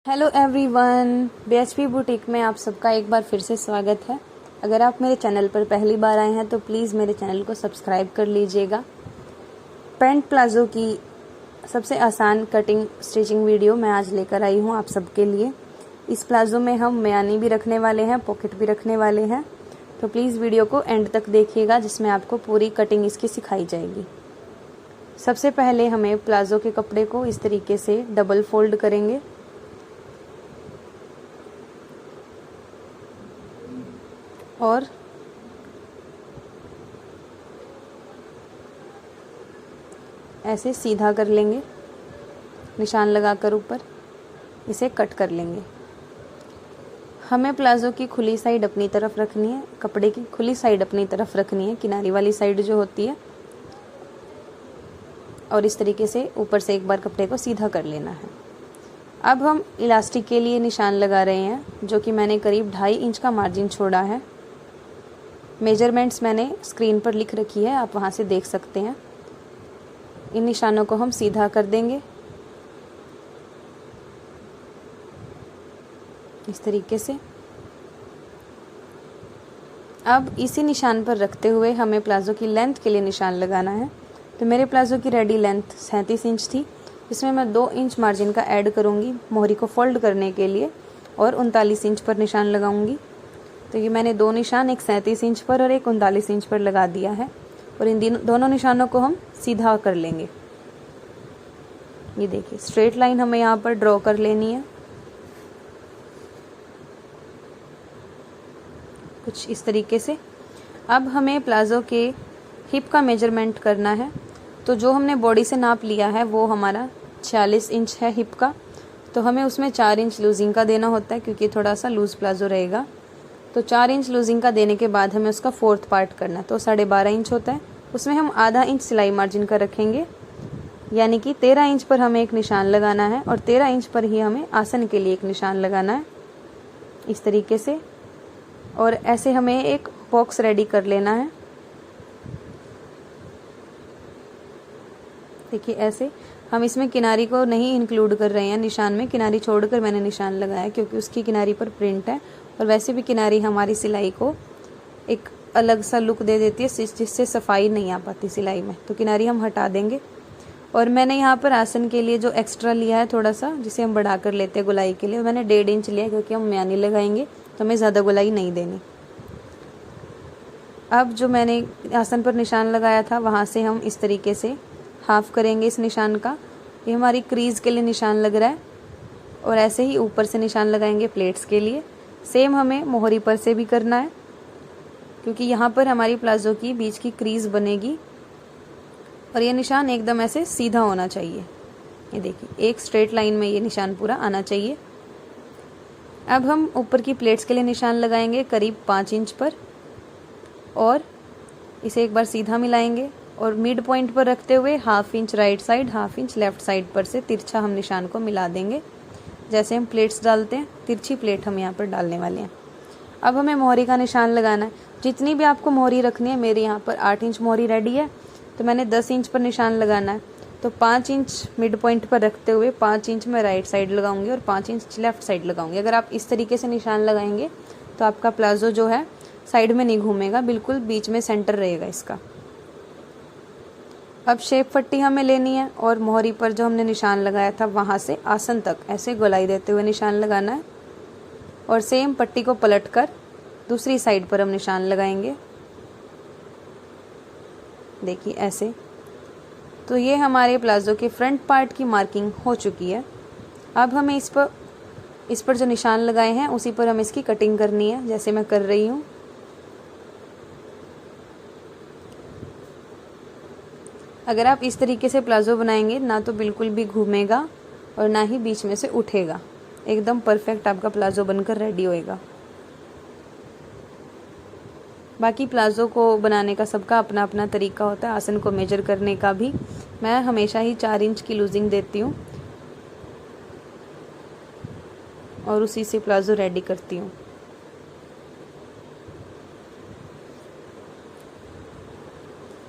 Hello everyone, BHP boutique में आप सबका एक बार फिर से स्वागत है। अगर आप मेरे चैनल पर पहली बार आए हैं तो प्लीज़ मेरे चैनल को सब्सक्राइब कर लीजिएगा। पैंट प्लाज़ो की सबसे आसान कटिंग स्टिचिंग वीडियो मैं आज लेकर आई हूँ आप सबके लिए। इस प्लाज़ो में हम म्यानी भी रखने वाले हैं, पॉकेट भी रखने वाले हैं, तो प्लीज़ वीडियो को एंड तक देखिएगा जिसमें आपको पूरी कटिंग इसकी सिखाई जाएगी। सबसे पहले हमें प्लाज़ो के कपड़े को इस तरीके से डबल फोल्ड करेंगे और ऐसे सीधा कर लेंगे, निशान लगाकर ऊपर इसे कट कर लेंगे। हमें प्लाज़ो की खुली साइड अपनी तरफ रखनी है, कपड़े की खुली साइड अपनी तरफ रखनी है, किनारी वाली साइड जो होती है, और इस तरीके से ऊपर से एक बार कपड़े को सीधा कर लेना है। अब हम इलास्टिक के लिए निशान लगा रहे हैं, जो कि मैंने करीब 2.5 इंच का मार्जिन छोड़ा है। मेजरमेंट्स मैंने स्क्रीन पर लिख रखी है, आप वहाँ से देख सकते हैं। इन निशानों को हम सीधा कर देंगे इस तरीके से। अब इसी निशान पर रखते हुए हमें प्लाज़ो की लेंथ के लिए निशान लगाना है। तो मेरे प्लाज़ो की रेडी लेंथ 37 इंच थी, इसमें मैं 2 इंच मार्जिन का ऐड करूँगी मोहरी को फोल्ड करने के लिए और 39 इंच पर निशान लगाऊंगी। तो ये मैंने 2 निशान, एक 37 इंच पर और एक 39 इंच पर लगा दिया है, और इन दोनों निशानों को हम सीधा कर लेंगे। ये देखिए, स्ट्रेट लाइन हमें यहाँ पर ड्रॉ कर लेनी है कुछ इस तरीके से। अब हमें प्लाज़ो के हिप का मेजरमेंट करना है। तो जो हमने बॉडी से नाप लिया है वो हमारा 46 इंच है हिप का, तो हमें उसमें 4 इंच लूजिंग का देना होता है क्योंकि थोड़ा सा लूज प्लाज़ो रहेगा। तो 4 इंच लूजिंग का देने के बाद हमें उसका 4th पार्ट करना है, तो 12.5 इंच होता है, उसमें हम आधा इंच सिलाई मार्जिन का रखेंगे, यानी कि 13 इंच पर हमें एक निशान लगाना है और 13 इंच पर ही हमें आसन के लिए एक निशान लगाना है इस तरीके से। और ऐसे हमें एक बॉक्स रेडी कर लेना है। देखिए, ऐसे हम इसमें किनारी को नहीं इंक्लूड कर रहे हैं निशान में, किनारी छोड़कर मैंने निशान लगाया क्योंकि उसकी किनारी पर प्रिंट है, और वैसे भी किनारी हमारी सिलाई को एक अलग सा लुक दे देती है जिससे सफाई नहीं आ पाती सिलाई में, तो किनारी हम हटा देंगे। और मैंने यहाँ पर आसन के लिए जो एक्स्ट्रा लिया है थोड़ा सा, जिसे हम बढ़ा कर लेते हैं गोलाई के लिए, मैंने 1.5 इंच लिया क्योंकि हम म्यानी लगाएंगे तो हमें ज़्यादा गोलाई नहीं देनी। अब जो मैंने आसन पर निशान लगाया था वहाँ से हम इस तरीके से हाफ करेंगे इस निशान का। ये हमारी क्रीज के लिए निशान लग रहा है, और ऐसे ही ऊपर से निशान लगाएंगे प्लेट्स के लिए। सेम हमें मोहरी पर से भी करना है क्योंकि यहाँ पर हमारी प्लाज़ो की बीच की क्रीज बनेगी, और ये निशान एकदम ऐसे सीधा होना चाहिए। ये देखिए, एक स्ट्रेट लाइन में ये निशान पूरा आना चाहिए। अब हम ऊपर की प्लेट्स के लिए निशान लगाएंगे करीब 5 इंच पर, और इसे एक बार सीधा मिलाएंगे और मिड पॉइंट पर रखते हुए 1/2 inch right side, 1/2 inch left side पर से तिरछा हम निशान को मिला देंगे। जैसे हम प्लेट्स डालते हैं, तिरछी प्लेट हम यहाँ पर डालने वाले हैं। अब हमें मोहरी का निशान लगाना है। जितनी भी आपको मोहरी रखनी है, मेरे यहाँ पर 8 इंच मोहरी रेडी है, तो मैंने 10 इंच पर निशान लगाना है। तो 5 इंच मिड पॉइंट पर रखते हुए 5 इंच में राइट साइड लगाऊंगी और 5 इंच लेफ्ट साइड लगाऊंगी। अगर आप इस तरीके से निशान लगाएंगे तो आपका प्लाज़ो जो है साइड में नहीं घूमेगा, बिल्कुल बीच में सेंटर रहेगा इसका। अब शेप पट्टी हमें लेनी है और मोहरी पर जो हमने निशान लगाया था वहाँ से आसन तक ऐसे गोलाई देते हुए निशान लगाना है, और सेम पट्टी को पलटकर दूसरी साइड पर हम निशान लगाएंगे। देखिए ऐसे। तो ये हमारे प्लाज़ो के फ्रंट पार्ट की मार्किंग हो चुकी है। अब हमें इस पर जो निशान लगाए हैं उसी पर हमें इसकी कटिंग करनी है, जैसे मैं कर रही हूँ। अगर आप इस तरीके से प्लाज़ो बनाएंगे ना तो बिल्कुल भी घूमेगा और ना ही बीच में से उठेगा, एकदम परफेक्ट आपका प्लाज़ो बनकर रेडी होएगा। बाकी प्लाज़ो को बनाने का सबका अपना अपना तरीका होता है, आसन को मेजर करने का भी। मैं हमेशा ही 4 इंच की लूजिंग देती हूँ और उसी से प्लाज़ो रेडी करती हूँ।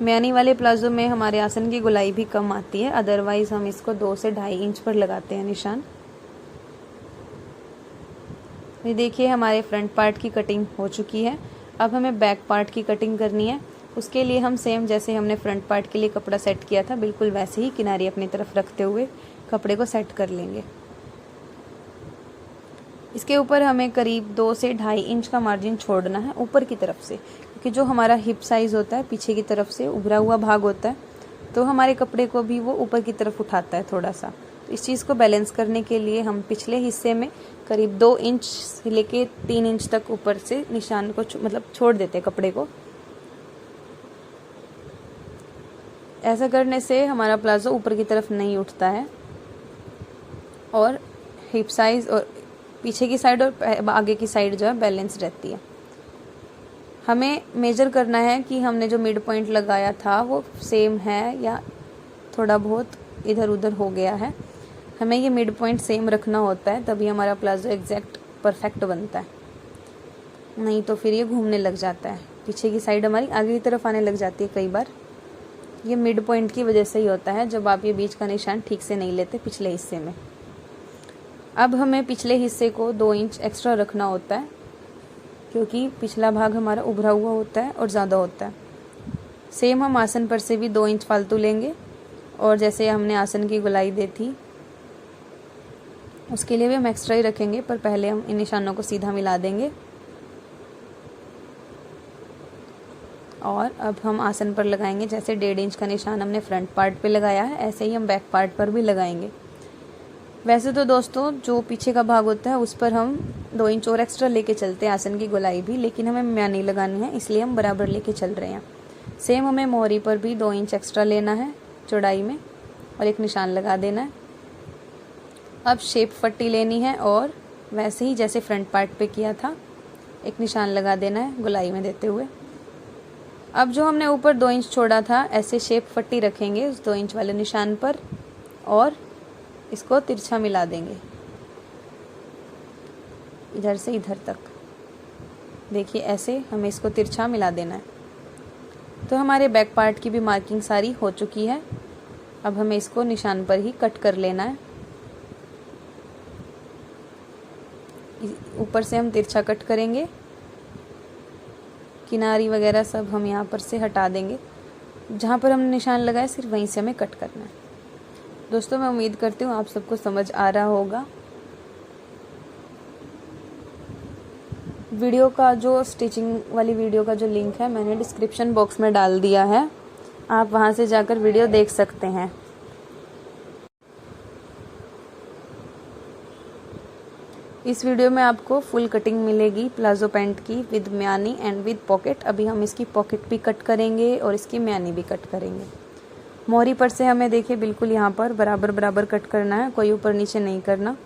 म्यानी वाले प्लाज़ो में हमारे आसन की गोलाई भी कम आती है, अदरवाइज़ हम इसको 2 से 2.5 इंच पर लगाते हैं निशान। ये देखिए हमारे फ्रंट पार्ट की कटिंग हो चुकी है। अब हमें बैक पार्ट की कटिंग करनी है। उसके लिए हम सेम जैसे हमने फ्रंट पार्ट के लिए कपड़ा सेट किया था बिल्कुल वैसे ही किनारी अपनी तरफ रखते हुए कपड़े को सेट कर लेंगे। इसके ऊपर हमें करीब 2 से 2.5 इंच का मार्जिन छोड़ना है ऊपर की तरफ से, क्योंकि जो हमारा हिप साइज़ होता है पीछे की तरफ से उभरा हुआ भाग होता है, तो हमारे कपड़े को भी वो ऊपर की तरफ उठाता है थोड़ा सा। तो इस चीज़ को बैलेंस करने के लिए हम पिछले हिस्से में करीब 2 इंच से लेके 3 इंच तक ऊपर से निशान को मतलब छोड़ देते हैं कपड़े को। ऐसा करने से हमारा प्लाजो ऊपर की तरफ नहीं उठता है और हिप साइज़ और पीछे की साइड और आगे की साइड जो है बैलेंस रहती है। हमें मेजर करना है कि हमने जो मिड पॉइंट लगाया था वो सेम है या थोड़ा बहुत इधर उधर हो गया है। हमें ये मिड पॉइंट सेम रखना होता है, तभी हमारा प्लाजो एग्जैक्ट परफेक्ट बनता है, नहीं तो फिर ये घूमने लग जाता है। पीछे की साइड हमारी आगे की तरफ आने लग जाती है कई बार। ये मिड पॉइंट की वजह से ही होता है जब आप ये बीच का निशान ठीक से नहीं लेते पिछले हिस्से में। अब हमें पिछले हिस्से को 2 इंच एक्स्ट्रा रखना होता है, क्योंकि पिछला भाग हमारा उभरा हुआ होता है और ज़्यादा होता है। सेम हम आसन पर से भी 2 इंच फालतू लेंगे और जैसे हमने आसन की गोलाई दी थी उसके लिए भी हम एक्स्ट्रा ही रखेंगे, पर पहले हम इन निशानों को सीधा मिला देंगे। और अब हम आसन पर लगाएंगे जैसे 1.5 इंच का निशान हमने फ्रंट पार्ट पे लगाया है ऐसे ही हम बैक पार्ट पर भी लगाएंगे। वैसे तो दोस्तों जो पीछे का भाग होता है उस पर हम 2 इंच और एक्स्ट्रा लेके चलते हैं आसन की गोलाई भी, लेकिन हमें म्यानी लगानी है इसलिए हम बराबर लेके चल रहे हैं। सेम हमें मोहरी पर भी 2 इंच एक्स्ट्रा लेना है चौड़ाई में और एक निशान लगा देना है। अब शेप पट्टी लेनी है और वैसे ही जैसे फ्रंट पार्ट पे किया था एक निशान लगा देना है गोलाई में देते हुए। अब जो हमने ऊपर 2 इंच छोड़ा था ऐसे शेप पट्टी रखेंगे उस 2 इंच वाले निशान पर और इसको तिरछा मिला देंगे इधर से इधर तक। देखिए ऐसे हमें इसको तिरछा मिला देना है। तो हमारे बैक पार्ट की भी मार्किंग सारी हो चुकी है। अब हमें इसको निशान पर ही कट कर लेना है। ऊपर से हम तिरछा कट करेंगे, किनारी वगैरह सब हम यहाँ पर से हटा देंगे। जहाँ पर हमने निशान लगाया सिर्फ वहीं से हमें कट करना है। दोस्तों मैं उम्मीद करती हूँ आप सबको समझ आ रहा होगा। वीडियो का जो स्टिचिंग वाली वीडियो का जो लिंक है मैंने डिस्क्रिप्शन बॉक्स में डाल दिया है, आप वहाँ से जाकर वीडियो देख सकते हैं। इस वीडियो में आपको फुल कटिंग मिलेगी प्लाजो पैंट की विद म्यानी एंड विद पॉकेट। अभी हम इसकी पॉकेट भी कट करेंगे और इसकी म्यानी भी कट करेंगे। मोहरी पर से हमें देखिए बिल्कुल यहाँ पर बराबर बराबर कट करना है, कोई ऊपर नीचे नहीं करना।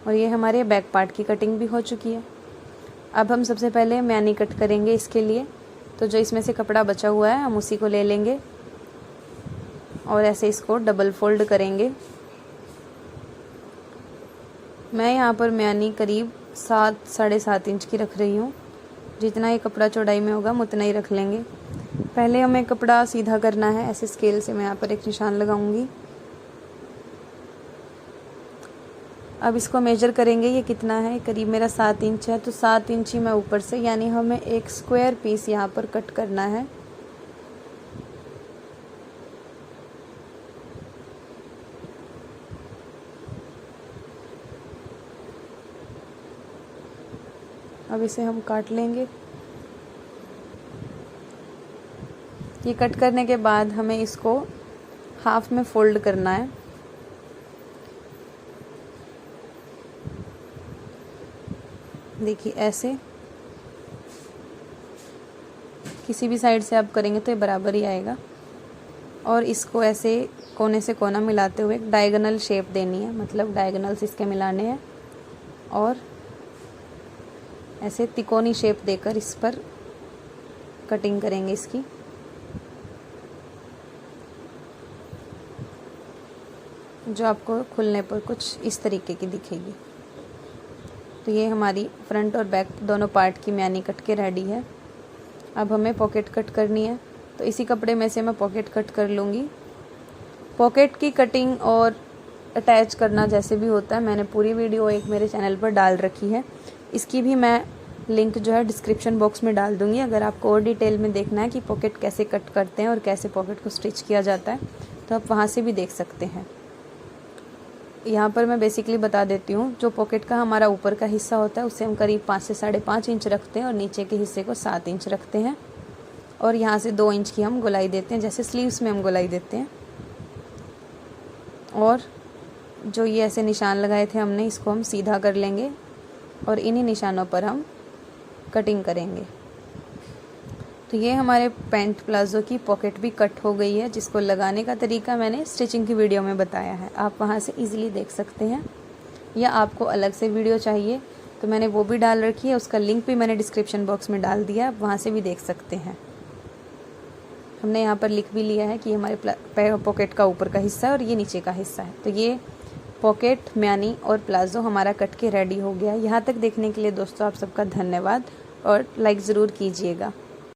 और ये हमारे बैक पार्ट की कटिंग भी हो चुकी है। अब हम सबसे पहले म्यानी कट करेंगे इसके लिए। तो जो इसमें से कपड़ा बचा हुआ है हम उसी को ले लेंगे और ऐसे इसको डबल फोल्ड करेंगे। मैं यहाँ पर म्यानी करीब 7-7.5 इंच की रख रही हूँ। जितना ये कपड़ा चौड़ाई में होगा हम उतना ही रख लेंगे। पहले हमें कपड़ा सीधा करना है, ऐसे स्केल से मैं यहाँ पर एक निशान लगाऊंगी। अब इसको मेजर करेंगे ये कितना है, करीब मेरा 7 इंच है, तो 7 इंच ही मैं ऊपर से, यानी हमें एक स्क्वायर पीस यहाँ पर कट करना है। अब इसे हम काट लेंगे। ये कट करने के बाद हमें इसको हाफ में फोल्ड करना है। देखिए ऐसे किसी भी साइड से आप करेंगे तो ये बराबर ही आएगा। और इसको ऐसे कोने से कोना मिलाते हुए एक डायगोनल शेप देनी है, मतलब डायगोनल्स इसके मिलाने हैं और ऐसे तिकोनी शेप देकर इस पर कटिंग करेंगे इसकी। जो आपको खुलने पर कुछ इस तरीके की दिखेगी। तो ये हमारी फ्रंट और बैक दोनों पार्ट की म्यानी कट के रेडी है। अब हमें पॉकेट कट करनी है, तो इसी कपड़े में से मैं पॉकेट कट कर लूँगी। पॉकेट की कटिंग और अटैच करना जैसे भी होता है, मैंने पूरी वीडियो एक मेरे चैनल पर डाल रखी है। इसकी भी मैं लिंक जो है डिस्क्रिप्शन बॉक्स में डाल दूँगी। अगर आपको और डिटेल में देखना है कि पॉकेट कैसे कट करते हैं और कैसे पॉकेट को स्टिच किया जाता है, तो आप वहाँ से भी देख सकते हैं। यहाँ पर मैं बेसिकली बता देती हूँ, जो पॉकेट का हमारा ऊपर का हिस्सा होता है उसे हम करीब 5 से 5.5 इंच रखते हैं और नीचे के हिस्से को 7 इंच रखते हैं और यहाँ से 2 इंच की हम गोलाई देते हैं, जैसे स्लीव्स में हम गोलाई देते हैं। और जो ये ऐसे निशान लगाए थे हमने, इसको हम सीधा कर लेंगे और इन्हीं निशानों पर हम कटिंग करेंगे। तो ये हमारे पैंट प्लाज़ो की पॉकेट भी कट हो गई है, जिसको लगाने का तरीका मैंने स्टिचिंग की वीडियो में बताया है, आप वहाँ से इजीली देख सकते हैं। या आपको अलग से वीडियो चाहिए तो मैंने वो भी डाल रखी है, उसका लिंक भी मैंने डिस्क्रिप्शन बॉक्स में डाल दिया है, आप वहाँ से भी देख सकते हैं। हमने यहाँ पर लिख भी लिया है कि हमारे पॉकेट का ऊपर का हिस्सा है और ये नीचे का हिस्सा है। तो ये पॉकेट, म्यानी और प्लाज़ो हमारा कट के रेडी हो गया। यहाँ तक देखने के लिए दोस्तों आप सबका धन्यवाद और लाइक ज़रूर कीजिएगा।